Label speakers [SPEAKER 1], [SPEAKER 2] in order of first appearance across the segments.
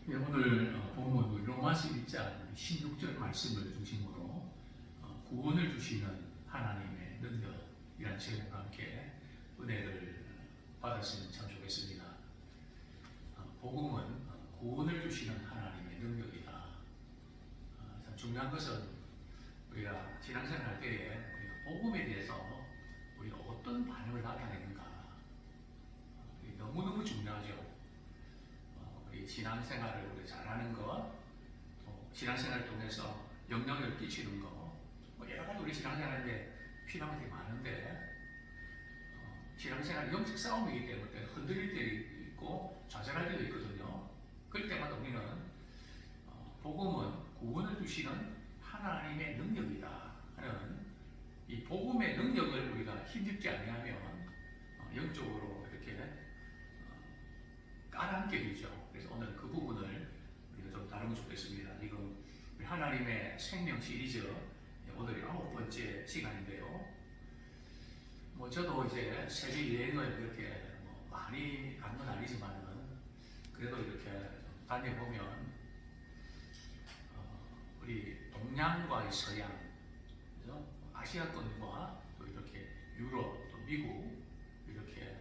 [SPEAKER 1] 예, 오늘 본문 로마서 1장 16절 말씀을 중심으로 구원을 주시는 하나님의 능력이라는 제목과 함께 은혜를 받았으면 참 좋겠습니다. 복음은 구원을 주시는 하나님의 능력이다. 참 중요한 것은 우리가 신앙생활 때에 우리가 복음에 대해서 우리가 어떤 반응을 나타내는가, 너무너무 중요하죠. 우리 신앙생활을 우리가 잘하는 것, 또 신앙생활을 통해서 영향을 끼치는 것, 여러 가지 우리 신앙생활인데 필요한 것들이 많은데, 신앙생활이 영적 싸움이기 때문에 흔들릴 때도 있고 좌절할 때도 있거든요. 그럴 때마다 우리는 복음은 구원을 주시는 하나님의 능력이다 하는 이 복음의 능력을 우리가 힘입지 아니하면 영적으로 이렇게 깔아앉게 되죠. 그래서 오늘 그 부분을 우리가 좀 다루면 좋겠습니다. 지금 하나님의 생명 시리즈 오늘이 9번째 시간인데요. 저도 이제 세계 여행을 이렇게 많이 간 건 아니지만은 그래도 이렇게 다녀보면 우리 동양과 서양, 그죠? 아시아권과 또 이렇게 유럽, 또 미국 이렇게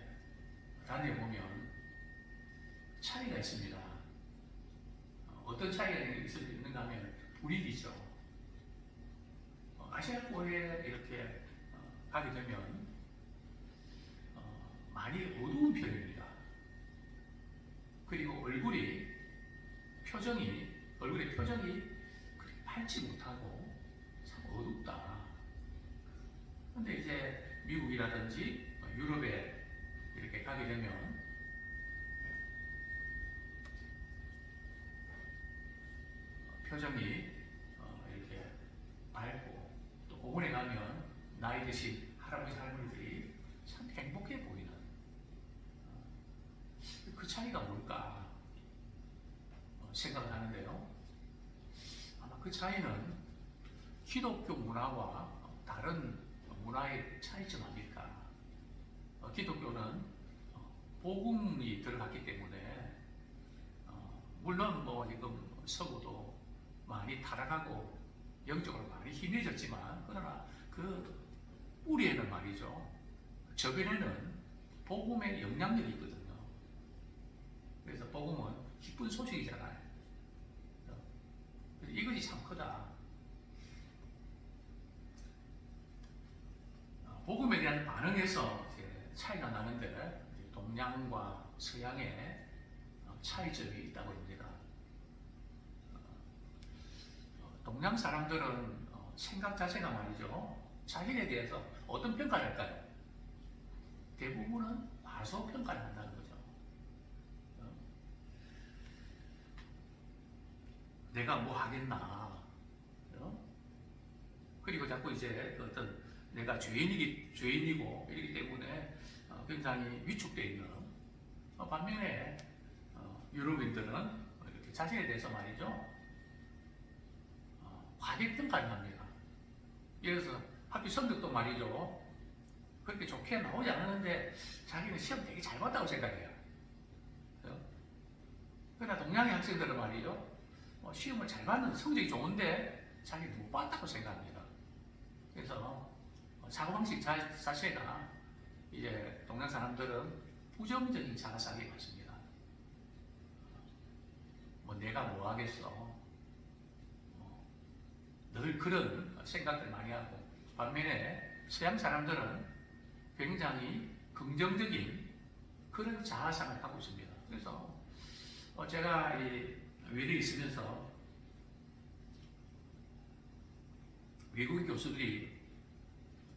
[SPEAKER 1] 다녀보면 차이가 있습니다. 어떤 차이가 있는가 하면 분위기죠. 아시아권에 이렇게 가게 되면 많이 어두운 편입니다. 그리고 얼굴의 표정이 그렇게 밝지 못하고 참 어둡다. 근데 이제 미국이라든지 유럽에 이렇게 가게 되면 표정이 이렇게 밝고, 또 공원에 가면 나이 드신 할아버지 할머니들이 참 행복해 보이는 그 차이가 뭘까 생각을 하는데요. 아마 그 차이는 기독교 문화와 다른 문화의 차이점 아닐까. 기독교는 복음이 들어갔기 때문에 물론 지금 서구도 많이 타락하고 영적으로 많이 힘해졌지만, 그러나 그 뿌리에는 말이죠, 저변에는 복음의 영향력이 있거든요. 그래서 복음은 기쁜 소식이잖아요. 이것이 참 크다. 복음에 대한 반응에서 이제 차이가 나는데, 동양과 서양의 차이점이 있다고 합니다. 동양 사람들은 생각 자체가 말이죠, 자신에 대해서 어떤 평가를 할까요? 대부분은 과소평가를 한다는 거죠. 내가 뭐 하겠나. 그리고 자꾸 이제 어떤 내가 죄인이고 이렇기 때문에 굉장히 위축되어 있는, 반면에 유럽인들은 이렇게 자신에 대해서 말이죠, 과대평가를 합니다. 예를 들어서 학교 성적도 말이죠, 그렇게 좋게 나오지 않았는데 자기는 시험 되게 잘 봤다고 생각해요. 그러나 동양의 학생들은 말이죠, 시험을 잘 봤는 성적이 좋은데 자기는 못 봤다고 생각합니다. 그래서 사고방식 자체가 이제 동양 사람들은 부정적인 자아상에 맞습니다. 내가 뭐 하겠어. 늘 그런 생각들 많이 하고, 반면에 서양 사람들은 굉장히 긍정적인 그런 자아상을 갖고 있습니다. 그래서 제가 이 외대에 있으면서 외국인 교수들이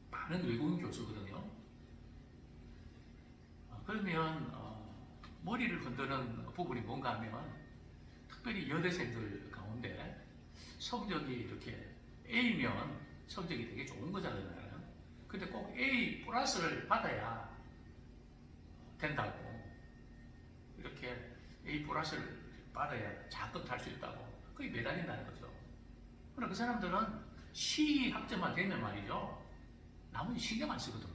[SPEAKER 1] 많은 외국인 교수거든요. 그러면 머리를 흔드는 부분이 뭔가 하면, 특별히 여대생들 가운데 성적이 이렇게 A면 성적이 되게 좋은 거잖아요. 근데 꼭 A 플러스를 받아야 된다고, 이렇게 A 플러스를 받아야 자껏 할 수 있다고 그게 매달린다는 거죠. 그러나 그 사람들은 C 학점만 되면 말이죠, 나머지 신경 안 쓰거든요.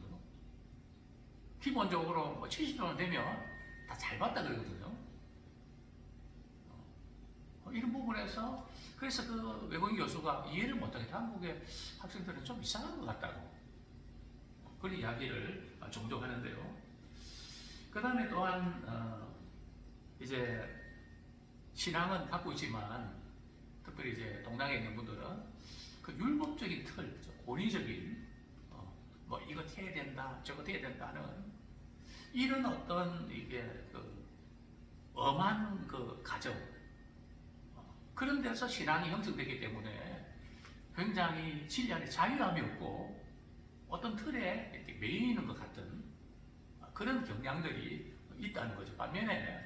[SPEAKER 1] 기본적으로 70점만 되면 다 잘 봤다 그러거든요. 그래서 그 외국인 교수가 이해를 못하겠다. 한국의 학생들은 좀 이상한 것 같다고 그런 이야기를 종종 하는데요. 그 다음에 또한 이제 신앙은 갖고 있지만 특별히 이제 동양에 있는 분들은 그 율법적인 틀, 권위적인 뭐 이거 해야 된다, 저거 해야 된다는 이런 어떤 이게 그 엄한 그 가정 그런 데서 신앙이 형성되기 때문에 굉장히 진리 안에 자유함이 없고 어떤 틀에 이렇게 매여 있는 것 같은 그런 경향들이 있다는 거죠. 반면에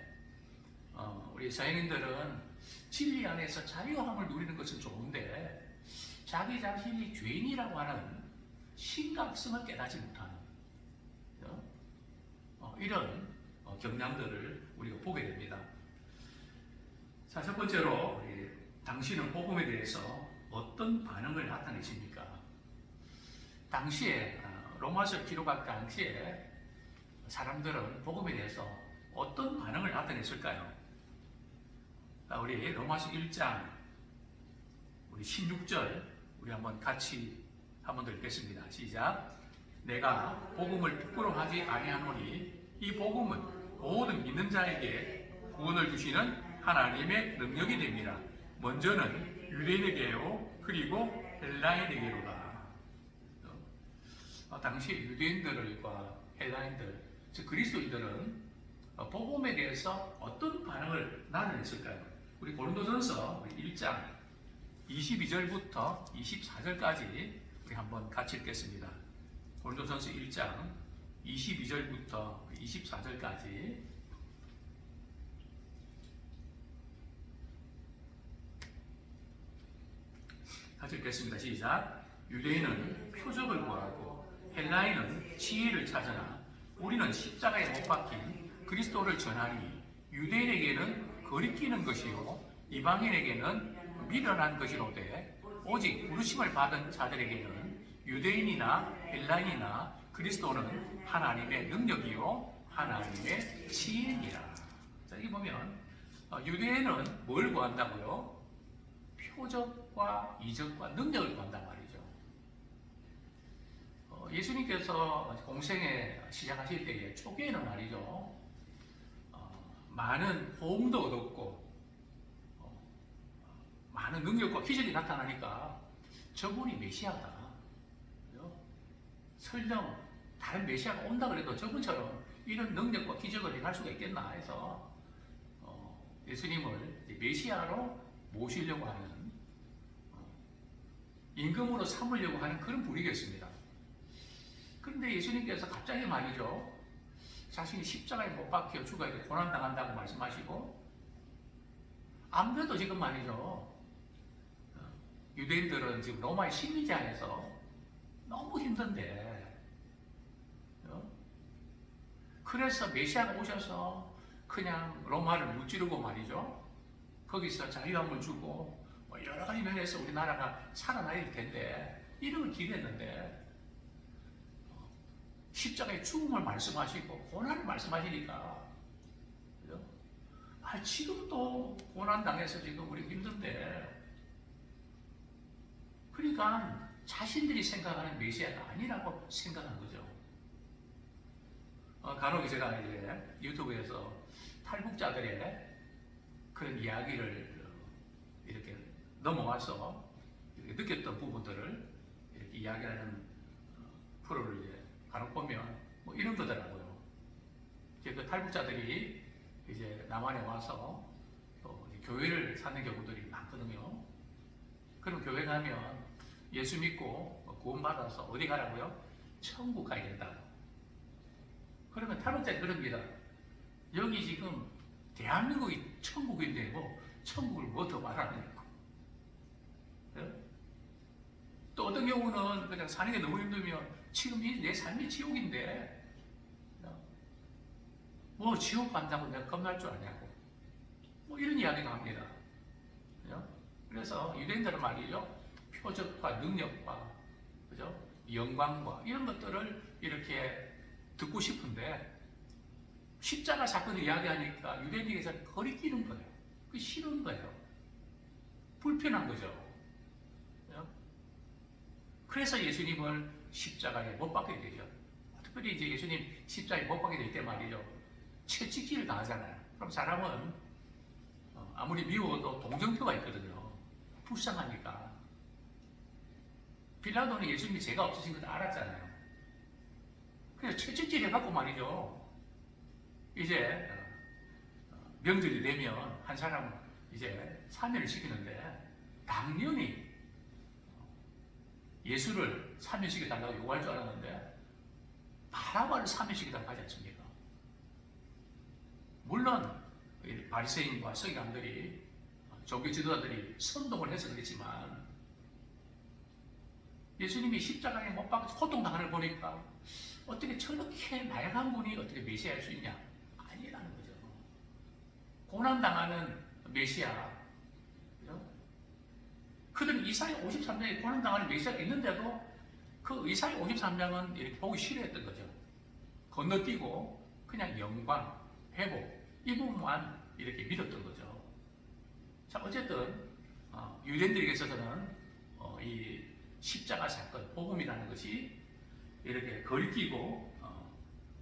[SPEAKER 1] 우리 서양인들은 진리 안에서 자유함을 누리는 것은 좋은데 자기 자신이 죄인이라고 하는 심각성을 깨닫지 못하는 이런 경향들을 우리가 보게 됩니다. 자, 첫 번째로 당신은 복음에 대해서 어떤 반응을 나타내십니까? 당시에 로마서 기록할 당시에 사람들은 복음에 대해서 어떤 반응을 나타냈을까요? 우리 로마서 1장 우리 16절 우리 한번 같이 한번 더 읽겠습니다. 시작. 내가 복음을 부끄러워하지 아니하노니 이 복음은 모든 믿는 자에게 구원을 주시는 하나님의 능력이 됩니다. 먼저는 유대인에게요 그리고 헬라인에게로다. 당시 유대인들과 헬라인들, 즉 그리스도인들은 복음에 대해서 어떤 반응을 나타냈을까요? 우리 고린도전서 1장 22절부터 24절까지 우리 한번 같이 읽겠습니다. 고린도전서 1장 22절부터 24절까지 같이 읽겠습니다. 시작. 유대인은 표적을 구하고 헬라인은 지혜를 찾으나 우리는 십자가에 못 박힌 그리스도를 전하니 유대인에게는 거리끼는 것이요 이방인에게는 미련한 것이로되 오직 부르심을 받은 자들에게는 유대인이나 헬라인이나 그리스도는 하나님의 능력이요 하나님의 지혜니라. 자, 여기 보면 유대인은 뭘 구한다고요? 표적과 이적과 능력을 구한단 말이죠. 예수님께서 공생에 시작하실 때에 초기에는 말이죠. 많은 호응도 얻었고 많은 능력과 기적이 나타나니까 저분이 메시아다. 설령 다른 메시아가 온다 그래도 저분처럼 이런 능력과 기적을 행할 수가 있겠나 해서 예수님을 메시아로 모시려고 하는 임금으로 삼으려고 하는 그런 분위기였습니다. 그런데 예수님께서 갑자기 말이죠. 자신이 십자가에 못 박혀 죽어야 돼 고난당한다고 말씀하시고 아무래도 지금 말이죠. 유대인들은 지금 로마의 식민지 안에서 너무 힘든데 그래서 메시아가 오셔서 그냥 로마를 무찌르고 말이죠. 거기서 자유함을 주고 여러 가지 면에서 우리나라가 살아나야 될 텐데 이런 걸 기대했는데 십자가의 죽음을 말씀하시고 고난을 말씀하시니까 지금도 고난당해서 지금 우리 힘든데 그러니까 자신들이 생각하는 메시아가 아니라고 생각한 거죠. 간혹 제가 이제 유튜브에서 탈북자들의 그런 이야기를 이렇게 넘어와서 이렇게 느꼈던 부분들을 이렇게 이야기하는 프로를 이제 간혹 보면 뭐 이런 거더라고요. 그 탈북자들이 이제 남한에 와서 또 교회를 사는 경우들이 많거든요. 그럼 교회 가면 예수 믿고 구원받아서 어디 가라고요? 천국 가야 된다고. 그러면 탈북자는 그럽니다. 여기 지금 대한민국이 천국인데 뭐 천국을 뭐 더 말하냐고. 또 어떤 경우는 그냥 사는 게 너무 힘들면 지금 내 삶이 지옥인데 뭐 지옥 간다고 내가 겁날 줄 아냐고. 뭐 이런 이야기가 합니다. 그래서 유대인들은 말이죠. 표적과 능력과 그죠? 영광과 이런 것들을 이렇게 듣고 싶은데 십자가 사건을 이야기하니까 유대인에게서 거리끼는 거예요. 그 싫은 거예요. 불편한 거죠. 그래서 예수님을 십자가에 못 박게 되죠. 특별히 이제 예수님 십자가에 못 박게 될 때 말이죠. 채찍질을 당하잖아요. 그럼 사람은 아무리 미워도 동정표가 있거든요. 불쌍하니까. 빌라도는 예수님이 죄가 없으신 걸 알았잖아요. 그래서 채찍질 해갖고 말이죠. 이제 명절이 되면 한 사람은 이제 사면을 시키는데 당연히 예수를 사면시켜달라고 요구할 줄 알았는데 바라바를 사면시켜달라고 하지 않습니까? 물론 바리새인과 서기관들이 종교 지도자들이 선동을 해서 그랬지만 예수님이 십자가에 못 박혀 고통당하는 걸 보니까 어떻게 저렇게 나약한 분이 어떻게 메시아일 수 있냐? 아니라는 거죠. 고난당하는 메시아. 그들은 이사야 53장에 고난당하는 메시아가 있는데도 그 이사야 53장은 이렇게 보기 싫어했던 거죠. 건너뛰고 그냥 영광, 회복 이 부분만 이렇게 믿었던 거죠. 자, 어쨌든 유대인들에게 있어서는 이 십자가 사건, 복음이라는 것이 이렇게 걸기고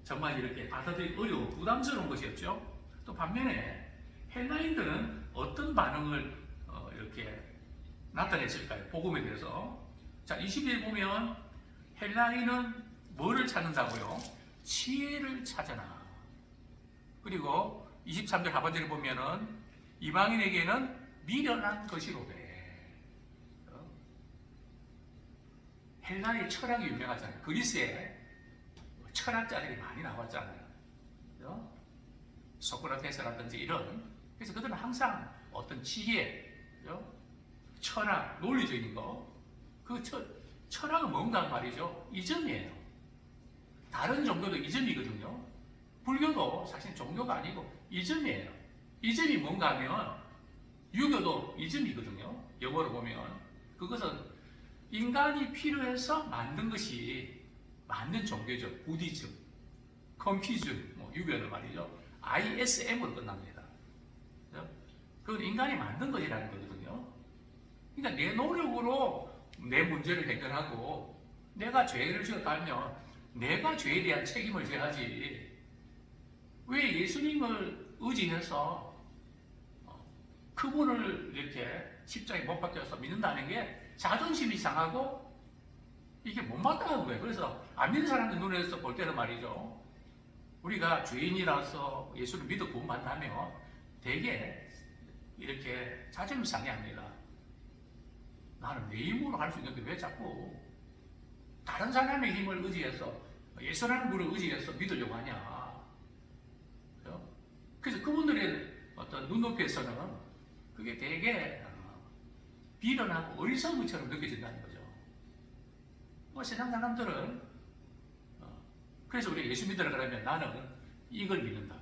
[SPEAKER 1] 정말 이렇게 받아들이기 어려운 부담스러운 것이었죠. 또 반면에 헬라인들은 어떤 반응을 이렇게 나타냈을까요? 복음에 대해서. 자, 20일 보면 헬라인은 뭐를 찾는다고요? 지혜를 찾아라. 그리고 23절 하반절에 보면은 이방인에게는 미련한 것이로되. 헬라의 철학이 유명하잖아요. 그리스에 철학자들이 많이 나왔잖아요. 소크라테스라든지 이런. 그래서 그들은 항상 어떤 지혜, 철학, 논리적인 거, 그 철학은 뭔가 말이죠. 이점이에요. 다른 종교도 이점이거든요. 불교도 사실 종교가 아니고 이점이에요. 이점이 뭔가 하면 유교도 이점이거든요. 영어로 보면 그것은 인간이 필요해서 만든 것이 만든 종교죠. 부디즘, 컨피즘, 유교는 말이죠. ISM으로 끝납니다. 그건 인간이 만든 것이라는 거거든요. 그러니까 내 노력으로 내 문제를 해결하고 내가 죄를 지었다면 내가 죄에 대한 책임을 져야지. 왜 예수님을 의지해서 그분을 이렇게 십자가에 못 박혀서 믿는다는 게 자존심이 상하고 이게 못마땅한 거예요. 그래서 안 믿는 사람들 눈에서 볼 때는 말이죠. 우리가 죄인이라서 예수를 믿어 구원받다면 되게 이렇게 자존심 상해합니다. 나는 내 힘으로 할 수 있는데 왜 자꾸 다른 사람의 힘을 의지해서 예수라는 분을 의지해서 믿으려고 하냐. 그래서 그분들의 어떤 눈높이에서는 그게 되게 비련하고 어리석은 것처럼 느껴진다는 거죠. 세상 사람들은 그래서 우리가 예수 믿으라 그러면 나는 이걸 믿는다고.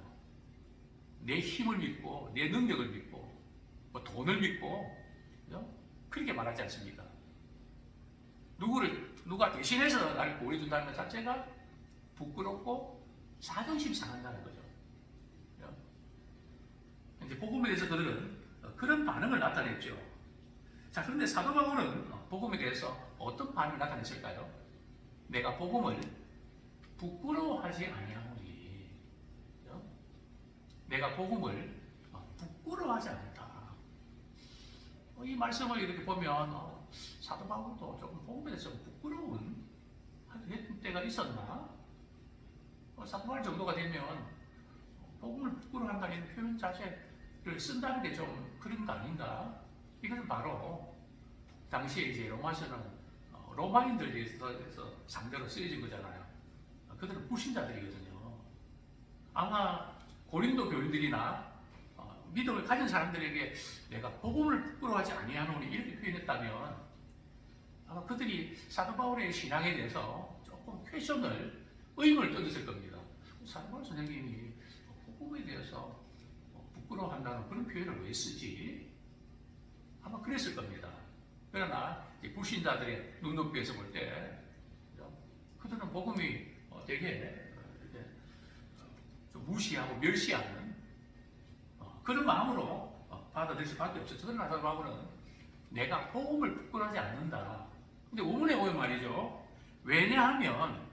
[SPEAKER 1] 내 힘을 믿고 내 능력을 믿고 돈을 믿고 그렇게 말하지 않습니까? 누가 대신해서 나를 보호해준다는 것 자체가 부끄럽고 자존심 상한다는 거죠. 이제 복음에 대해서 그들은 그런 반응을 나타냈죠. 자, 그런데 사도 바울은 복음에 대해서 어떤 반응을 나타냈을까요? 내가 복음을 부끄러워하지 아니하오니. 내가 복음을 부끄러워하지 않다. 이 말씀을 이렇게 보면 사도 바울도 조금 복음에 대해서 부끄러운 때가 있었나? 사도 바울 정도가 되면 복음을 부끄러워한다는 표현 자체를 쓴다는 게 좀 그런 거 아닌가? 이것은 바로 당시에 이제 로마서는 로마인들에 대해서 상대로 쓰여진 거잖아요. 그들은 불신자들이거든요. 아마 고린도 교인들이나 믿음을 가진 사람들에게 내가 복음을 부끄러워하지 아니하노니 이렇게 표현했다면 아마 그들이 사도 바울의 신앙에 대해서 조금 의문을 던졌을 겁니다. 사도 바울 선생님이 복음에 대해서 부끄러워한다는 그런 표현을 왜 쓰지? 아마 그랬을 겁니다. 그러나 불신자들의 눈높이에서 볼 때 그들은 복음이 되게 좀 무시하고 멸시하는 그런 마음으로 받아들일 수밖에 없어요. 그러나 사도 바울은 내가 복음을 부끄러워하지 않는다. 근데 오문에 보면 말이죠. 왜냐하면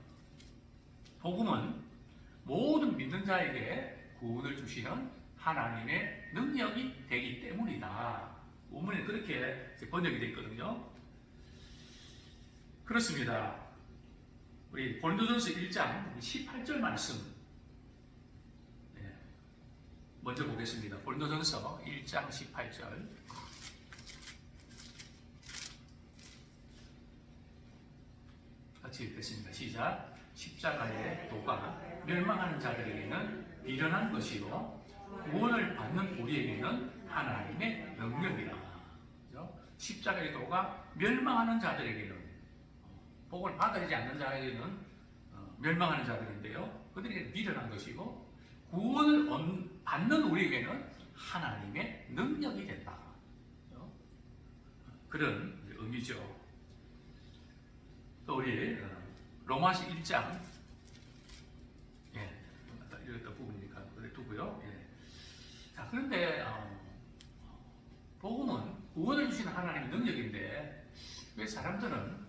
[SPEAKER 1] 복음은 모든 믿는 자에게 구원을 주시는 하나님의 능력이 되기 때문이다. 오문에 그렇게 번역이 되어 있거든요. 그렇습니다. 우리 고린도전서 1장 18절 말씀 먼저 보겠습니다. 고린도전서 1장 18절 같이 읽겠습니다. 시작. 십자가의 도가 멸망하는 자들에게는 미련한 것이요 구원을 받는 우리에게는 하나님의 능력이라. 그렇죠? 십자가의 도가 멸망하는 자들에게는, 복을 받아들이지 않는 자에게는 멸망하는 자들인데요, 그들에게 미련한 것이고 구원을 받는 우리에게는 하나님의 능력이 된다. 그렇죠? 그런 의미죠. 또 우리 로마서 1장 이랬던 부분이니까 그래 두고요. 자, 그런데 복음은 구원을 주시는 하나님의 능력인데 왜 사람들은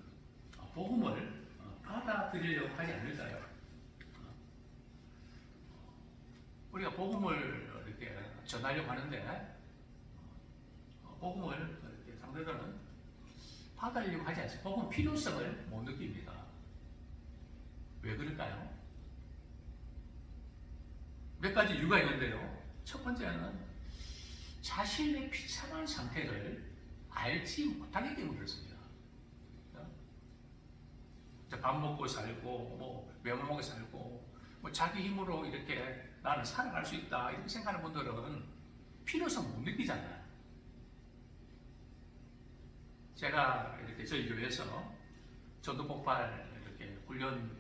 [SPEAKER 1] 복음을 받아들이려고 하지 않을까요? 우리가 복음을 이렇게 전하려고 하는데 복음을 이렇게 상대들은 받아들이려고 하지 않습니다. 복음 필요성을 못 느낍니다. 왜 그럴까요? 몇 가지 이유가 있는데요. 첫 번째는 자신의 비참한 상태를 알지 못하기 때문에 그렇습니다. 밥 먹고 살고, 외모 먹고 살고, 자기 힘으로 이렇게 나는 살아갈 수 있다 이렇게 생각하는 분들은 필요성 못 느끼잖아요. 제가 이렇게 저희 교회에서 전도 폭발 이렇게 훈련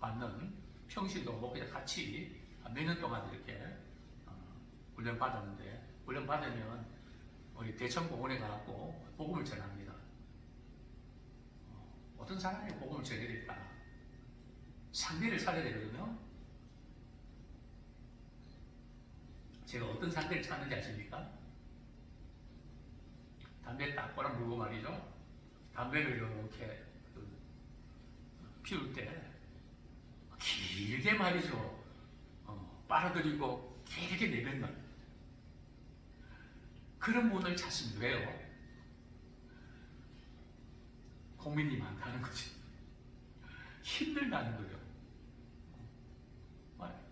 [SPEAKER 1] 받는 평시도 그냥 같이 몇 년 동안 이렇게 훈련 받았는데, 훈련 받으면 우리 대천공원에 가고 복음을 전합니다. 어떤 사람이 복음을 전해야 될까? 상대를 찾아야 되거든요. 제가 어떤 상대를 찾는지 아십니까? 담배 딱 꼬랑 물고 말이죠. 담배를 이렇게 피울 때 길게 말이죠. 빨아들이고 길게 내뱉는 그런 분을 찾습니다. 왜요? 고민이 많다는 거지. 힘들다는 거죠.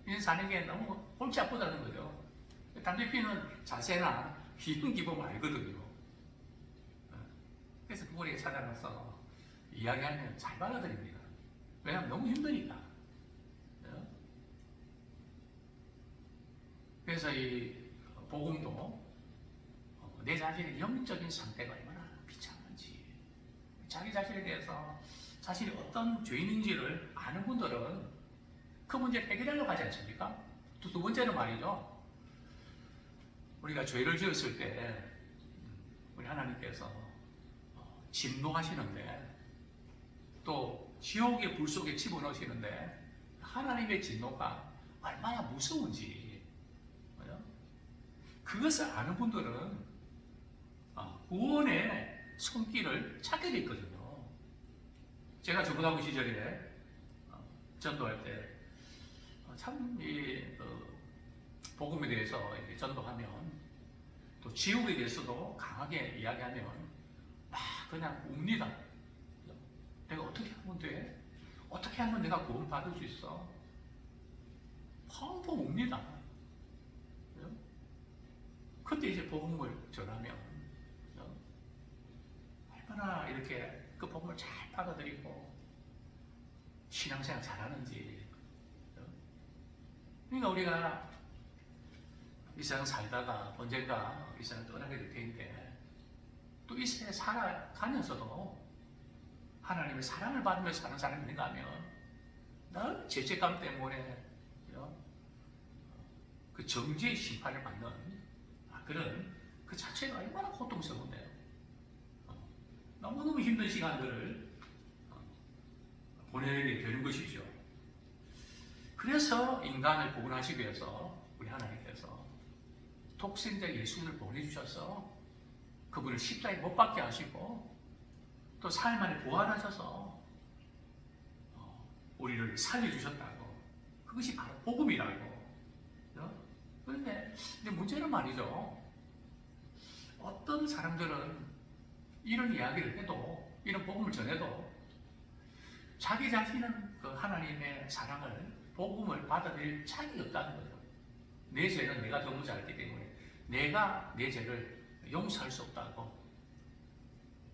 [SPEAKER 1] 인생 사는 게 너무 골치 아프다는 거죠. 담배 피는 자세나 기분 알거든요. 그래서 그분에게 찾아가서 이야기하면 잘 받아들입니다. 왜냐하면 너무 힘드니까. 그래서 이 복음도 내 자신의 영적인 상태가 얼마나 비참한지, 자기 자신에 대해서 자신이 어떤 죄인인지를 아는 분들은 그 문제를 해결하려고 하지 않습니까? 두 번째는 말이죠. 우리가 죄를 지었을 때 우리 하나님께서 진노하시는데, 또 지옥의 불 속에 집어넣으시는데 하나님의 진노가 얼마나 무서운지 그것을 아는 분들은 구원의 손길을 찾게 됐거든요. 제가 전도하고 시절에 전도할 때 참 복음에 대해서 이렇게 전도하면, 또 지옥에 대해서도 강하게 이야기하면 막 그냥 웁니다. 내가 어떻게 하면 돼? 어떻게 하면 내가 구원받을 수 있어? 펑펑 웁니다. 그때 이제 복음을 전하면 얼마나 이렇게 그 복음을 잘 받아들이고 신앙생활 잘하는지. 그러니까 우리가 이 세상 살다가 언젠가 이 세상 떠나게 될 텐데, 또 이 세상에 살아가면서도 하나님의 사랑을 받으면서 사는 사람이 있는가 하면 늘 죄책감 때문에 그 정죄의 심판을 받는 그런 그 자체가 얼마나 고통스러운데요. 너무너무 힘든 시간들을 보내게 되는 것이죠. 그래서 인간을 구원하시기 위해서 우리 하나님께서 독생자 예수를 보내주셔서 그분을 십자가에 못 박게 하시고 또 사흘 만에 부활하셔서 우리를 살려주셨다고. 그것이 바로 복음이라고. 그런데 문제는 말이죠. 어떤 사람들은 이런 이야기를 해도, 이런 복음을 전해도 자기 자신은 그 하나님의 사랑을, 복음을 받아들일 자격이 없다는 거죠. 내 죄는 내가 너무 잘 알기 때문에 내가 내 죄를 용서할 수 없다고.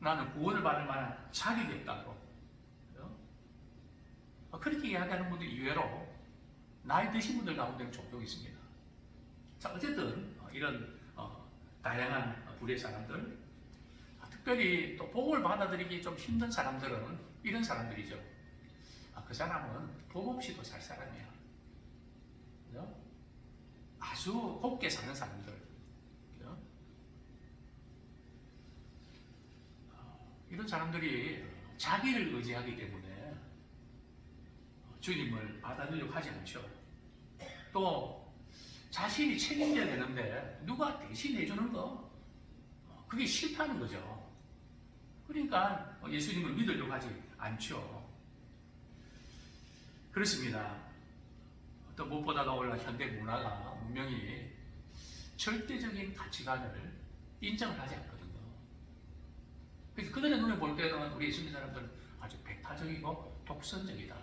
[SPEAKER 1] 나는 구원을 받을 만한 자격이 없다고. 그렇게 이야기하는 분들 이외로 나이 드신 분들 가운데는 종종 있습니다. 자, 어쨌든 이런 다양한 부류의 사람들, 특별히 또 복음을 받아들이기 좀 힘든 사람들은 이런 사람들이죠. 그 사람은 복 없이도 살 사람이야. 그죠? 아주 곱게 사는 사람들. 그죠? 이런 사람들이 자기를 의지하기 때문에 주님을 받아들이려고 하지 않죠. 또 자신이 책임져야 되는데 누가 대신 해주는 거, 그게 싫다는 거죠. 그러니까 예수님을 믿으려고 하지 않죠. 그렇습니다. 또 무엇보다도 오늘 현대 문화가, 문명이 절대적인 가치관을 인정을 하지 않거든요. 그래서 그들의 눈에 볼 때는 우리 예수 믿는 사람들은 아주 배타적이고 독선적이다.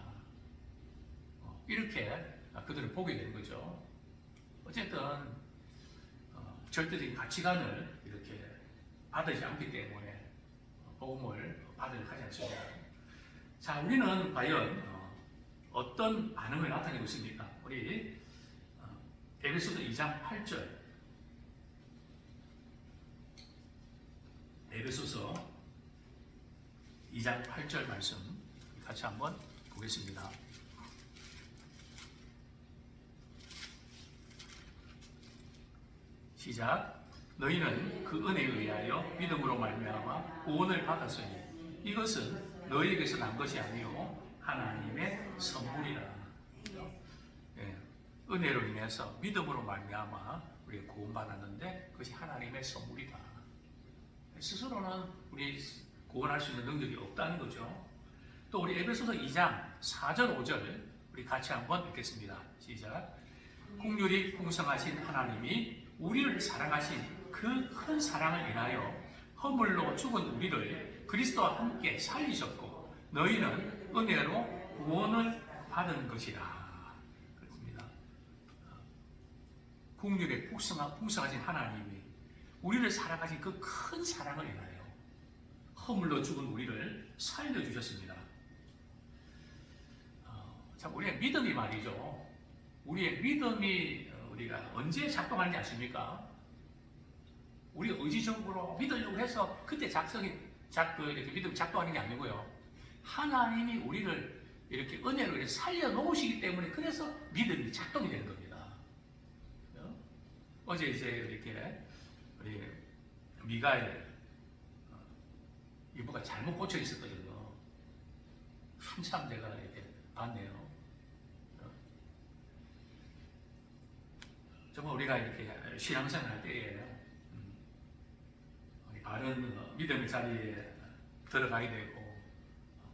[SPEAKER 1] 이렇게 그들을 보게 되는 거죠. 어쨌든 절대적인 가치관을 이렇게 받지 않기 때문에 복음을 받으려고 하지 않습니다. 자, 우리는 과연 어떤 반응을 나타내고 있습니까? 우리 에베소서 2장 8절, 에베소서 2장 8절 말씀 같이 한번 보겠습니다. 시작. 너희는 그 은혜에 의하여 믿음으로 말미암아 구원을 받았으니 이것은 너희에게서 난 것이 아니요 하나님의 선물이라. 예, 은혜로 인해서 믿음으로 말미암아 우리가 구원받았는데 그것이 하나님의 선물이다. 스스로는 우리 구원할 수 있는 능력이 없다는 거죠. 또 우리 에베소서 2장 4절 5절 우리 같이 한번 읽겠습니다. 시작. 긍휼이 풍성하신 하나님이 우리를 사랑하신 그 큰 사랑을 인하여 허물로 죽은 우리를 그리스도와 함께 살리셨고 너희는 은혜로 구원을 받은 것이라. 그렇습니다. 긍휼에 풍성하신 하나님이 우리를 사랑하신 그 큰 사랑을 인하여 허물로 죽은 우리를 살려주셨습니다. 참 우리의 믿음이 말이죠. 우리의 믿음이 우리가 언제 작동하는지 아십니까? 우리가 의지적으로 믿으려고 해서 그때 이렇게 믿음이 작동하는 게 아니고요. 하나님이 우리를 이렇게 은혜로 이렇게 살려놓으시기 때문에 그래서 믿음이 작동이 되는 겁니다. 어제 이제 이렇게 우리 미가엘 이부가 잘못 꽂혀 있었거든요. 한참 제가 이렇게 봤네요. 정말 우리가 이렇게 신앙생활 할 때에 바른 믿음의 자리에 들어가야 되고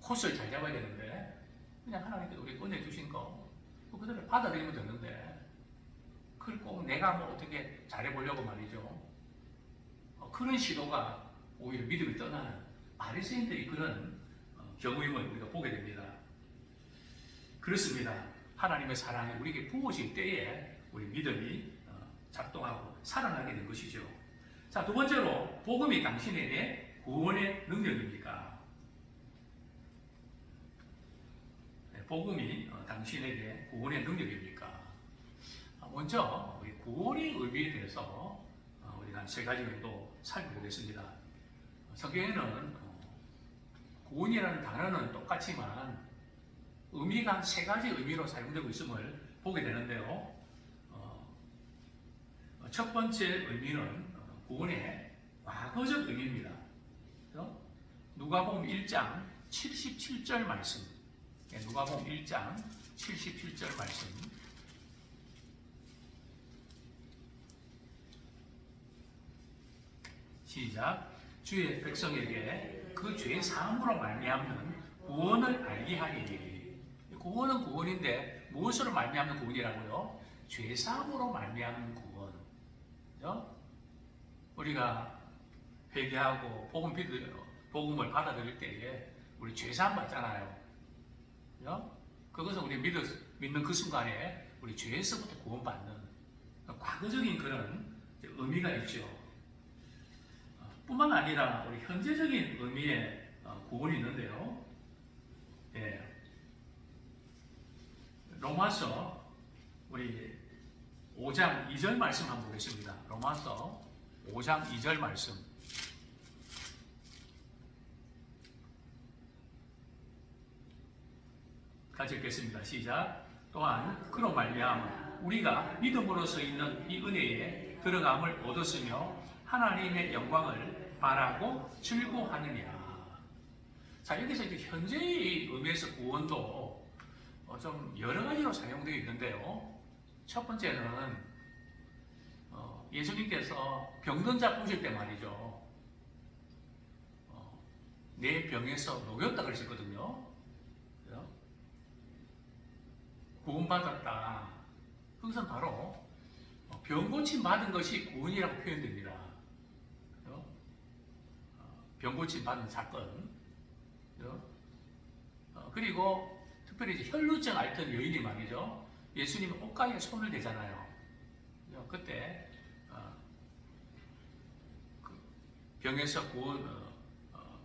[SPEAKER 1] 코스를 잘 잡아야 되는데 그냥 하나님께서 우리 은혜 주신 거 그대로 받아들이면 되는데 그걸 꼭 내가 뭐 어떻게 잘해보려고 말이죠. 그런 시도가 오히려 믿음이 떠나는 바리새인들이 그런 경우임을 우리가 보게 됩니다. 그렇습니다. 하나님의 사랑이 우리에게 부어질 때에 우리 믿음이 작동하고 살아나게 된 것이죠. 자, 두 번째로 복음이 당신에게 구원의 능력입니까? 복음이 당신에게 구원의 능력입니까? 먼저 우리 구원의 의미에 대해서 우리가 한 세 가지 정도 살펴보겠습니다. 성경에는 구원이라는 단어는 똑같지만 의미가 한 세 가지 의미로 사용되고 있음을 보게 되는데요. 첫 번째 의미는 구원의 과거적 의미입니다. 누가복음 1장 77절 말씀. 누가복음 1장 77절 말씀. 시작. 주의 백성에게 그 죄 사함으로 말미암는 구원을 알게 하리니. 구원은 구원인데 무엇으로 말미암는 구원이라고요? 죄 사함으로 말미암는 구원. 그죠? 우리가 회개하고 복음을 받아들일 때에 우리 죄 사함 받잖아요. 그죠? 그것은 우리 믿는 그 순간에 우리 죄에서부터 구원받는 과거적인 그런 의미가 있죠. 뿐만 아니라 우리 현재적인 의미의 구원이 있는데요. 예. 로마서 우리 5장 2절 말씀 한번 보겠습니다. 로마서 5장 2절 말씀. 같이 읽겠습니다. 시작. 또한 그로 말미암아 우리가 믿음으로써 있는 이 은혜에 들어감을 얻었으며 하나님의 영광을 바라고 즐거워하느니라. 자, 여기서 이제 현재의 의미에서 구원도 좀 여러 가지로 사용되어 있는데요. 첫 번째는 예수님께서 병든 자 보실 때 말이죠. 내 병에서 녹였다 그러셨거든요. 구원받았다. 그것은 바로 병 고침 받은 것이 구원이라고 표현됩니다. 병 고침 받은 사건. 그리고 특별히 이제 혈루증 앓던 여인이 말이죠. 예수님이 옷가에 손을 대잖아요. 그때 병에서 구원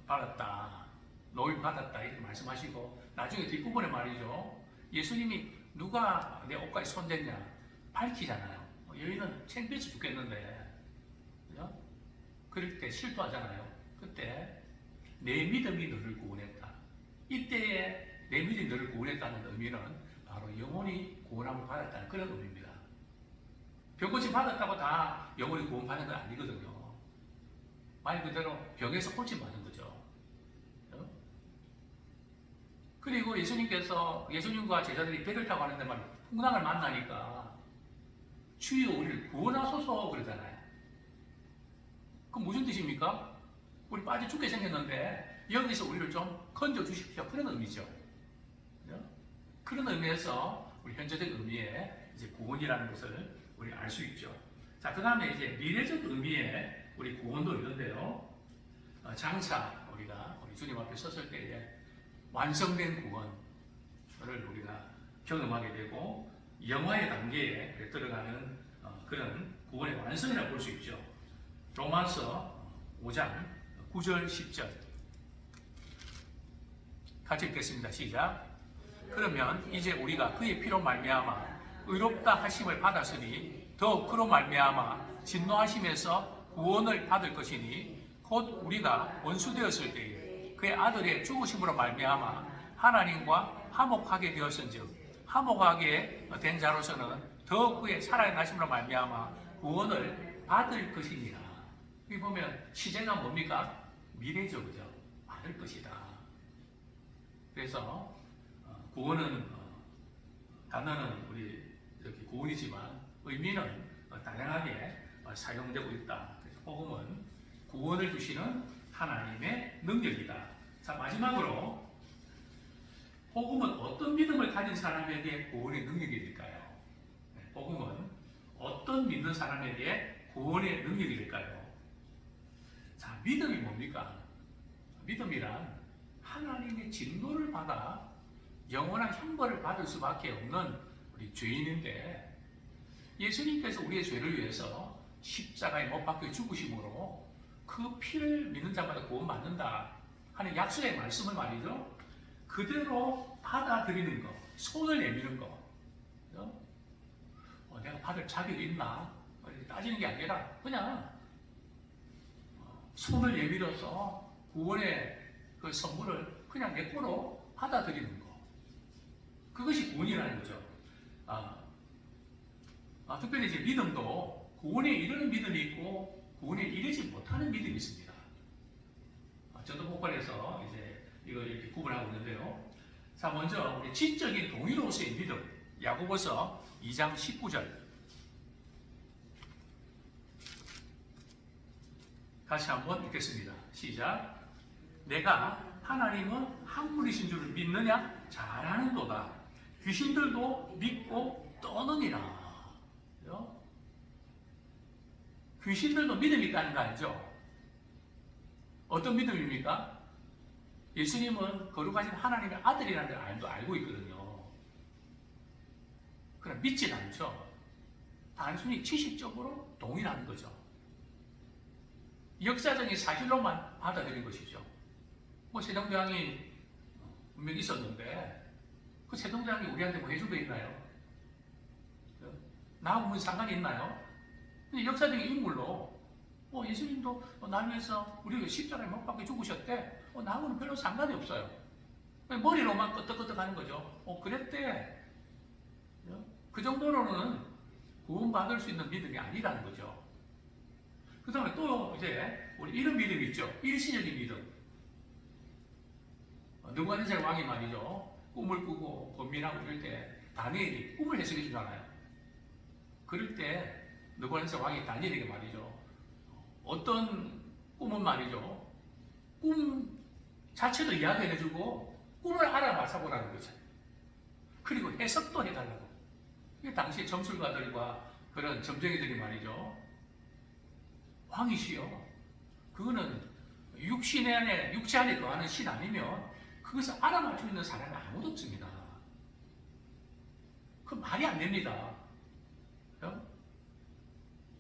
[SPEAKER 1] 받았다, 노임 받았다 이렇게 말씀하시고 나중에 뒷부분에 말이죠. 예수님이 누가 내 옷가에 손댔냐 밝히잖아요. 여인은 창피해서 죽겠는데, 그죠? 그럴 때 실토하잖아요. 그때 내 믿음이 너를 구원했다. 이때에 내 믿음이 너를 구원했다는 의미는 바로 영혼이 구원함을 받았다는 그런 의미입니다. 병고침 받았다고 다 영혼이 구원받는 건 아니거든요. 말 그대로 병에서 고침 받는 거죠. 그리고 예수님과 제자들이 배를 타고 가는데 말이에요. 풍랑을 만나니까 주여 우리를 구원하소서 그러잖아요. 그럼 무슨 뜻입니까? 우리 빠져 죽게 생겼는데 여기서 우리를 좀 건져 주십시오. 그런 의미죠. 그런 의미에서 우리 현재적 의미의 이제 구원이라는 것을 우리 알 수 있죠. 자, 그 다음에 이제 미래적 의미의 우리 구원도 있는데요. 장차 우리 주님 앞에 섰을 때에 완성된 구원을 우리가 경험하게 되고 영화의 단계에 들어가는 그런 구원의 완성이라고 볼 수 있죠. 로마서 5장 9절 10절 같이 읽겠습니다. 시작. 그러면 이제 우리가 그의 피로 말미암아 의롭다 하심을 받았으니 더욱 그로 말미암아 진노하심에서 구원을 받을 것이니 곧 우리가 원수 되었을 때에 그의 아들의 죽으심으로 말미암아 하나님과 화목하게 되었은즉 화목하게 된 자로서는 더욱 그의 살아나심으로 말미암아 구원을 받을 것이니라. 여기 보면 시제가 뭡니까? 미래죠, 그죠? 받을 것이다. 그래서 구원은 단어는 우리 이렇게 구원이지만 의미는 다양하게 사용되고 있다. 그래서 복음은 구원을 주시는 하나님의 능력이다. 자, 마지막으로 복음은 어떤 믿음을 가진 사람에게 구원의 능력이 될까요? 복음은 어떤 믿는 사람에게 구원의 능력이 될까요? 자, 믿음이 뭡니까? 믿음이란 하나님의 진노를 받아 영원한 형벌을 받을 수밖에 없는 우리 죄인인데 예수님께서 우리의 죄를 위해서 십자가에 못 박혀 죽으심으로 그 피를 믿는 자마다 구원받는다 하는 약속의 말씀을 말이죠. 그대로 받아들이는 것, 손을 내미는 것. 내가 받을 자격이 있나? 따지는 게 아니라 그냥 손을 내밀어서 구원의 그 선물을 그냥 내 거로 받아들이는 것. 그것이 구원이라는 거죠. 특별히 이제 믿음도 구원에 이르는 믿음이 있고 구원에 이르지 못하는 믿음이 있습니다. 전도 폭발에서 이제 이걸 이렇게 구분하고 있는데요. 자, 먼저 우리 지적인 동의로서의 믿음. 야고보서 2장 19절. 다시 한번 읽겠습니다. 시작. 내가 하나님은 한 분이신 줄을 믿느냐? 잘하는도다. 귀신들도 믿고 떠느니라. 그죠? 귀신들도 믿음이 있다는 거 알죠? 어떤 믿음입니까? 예수님은 거룩하신 하나님의 아들이라는 걸 알고 있거든요. 그러나 믿진 않죠. 단순히 지식적으로 동의하는 거죠. 역사적인 사실로만 받아들인 것이죠. 뭐 세종대왕이 분명히 있었는데 그 세종대왕이 우리한테 뭐 해준 거 있나요? 나하고 무슨 상관이 있나요? 역사적인 인물로 예수님도 날 위해서 우리 십자가에 못 박혀 죽으셨대. 나하고는 별로 상관이 없어요. 머리로만 끄떡끄떡 하는 거죠. 그랬대. 그 정도로는 구원받을 수 있는 믿음이 아니라는 거죠. 그 다음에 또 이제 우리 이런 믿음이 있죠. 일시적인 믿음. 느부갓네살 왕이 말이죠. 꿈을 꾸고 고민하고 이럴 때 다니엘이 꿈을 해석해 주잖아요. 그럴 때 느부갓네살 왕이 다니엘에게 말이죠. 어떤 꿈은 말이죠. 꿈 자체도 이야기해주고 꿈을 알아맞혀 보라는 거죠. 그리고 해석도 해달라고. 당시 점술가들과 그런 점쟁이들이 말이죠. 왕이시여. 그거는 육체 안에 거하는 신 아니면 그것을 알아맞힐 수 있는 사람이 아무도 없습니다. 그 말이 안 됩니다.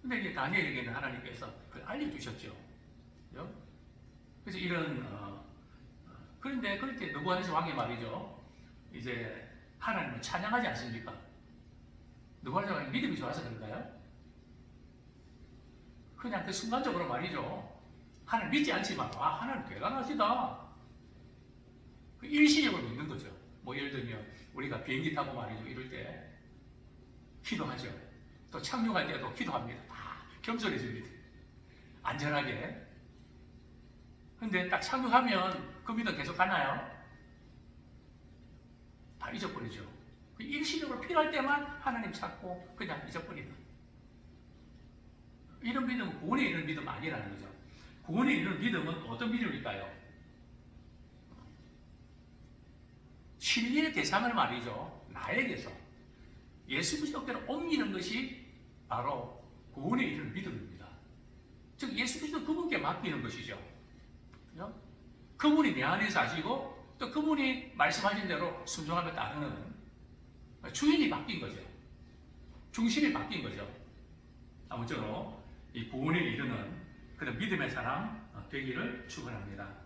[SPEAKER 1] 근데 이제 다니엘에게는 하나님께서 그걸 알려주셨죠. 그래서 이런 그런데 그럴 때 느부갓네살 왕이 말이죠. 이제 하나님을 찬양하지 않습니까? 느부갓네살 왕이 믿음이 좋아서 그런가요? 그냥 그 순간적으로 말이죠. 하나님 믿지 않지만 하나님 대단하시다. 그 일시적으로 믿는 거죠. 뭐 예를 들면 우리가 비행기 타고 말이죠. 이럴 때 기도하죠. 또 착륙할 때도 기도합니다. 다 겸손해집니다. 안전하게. 근데 딱 착륙하면 그 믿음 계속 가나요? 다 잊어버리죠. 일시적으로 필요할 때만 하나님 찾고 그냥 잊어버리는. 이런 믿음은 구원에 이르는 믿음 아니라는 거죠. 구원에 이르는 믿음은 어떤 믿음일까요? 진리의 대상을 말이죠. 나에게서 예수 그리스도께로 옮기는 것이 바로 구원에 이르는 믿음입니다. 즉 예수 그리스도 그분께 맡기는 것이죠. 그분이 내 안에 사시고 또 그분이 말씀하신 대로 순종하며 따르는 주인이 바뀐 거죠. 중심이 바뀐 거죠. 아무쪼록 이 구원에 이르는 그런 믿음의 사람 되기를 축원합니다.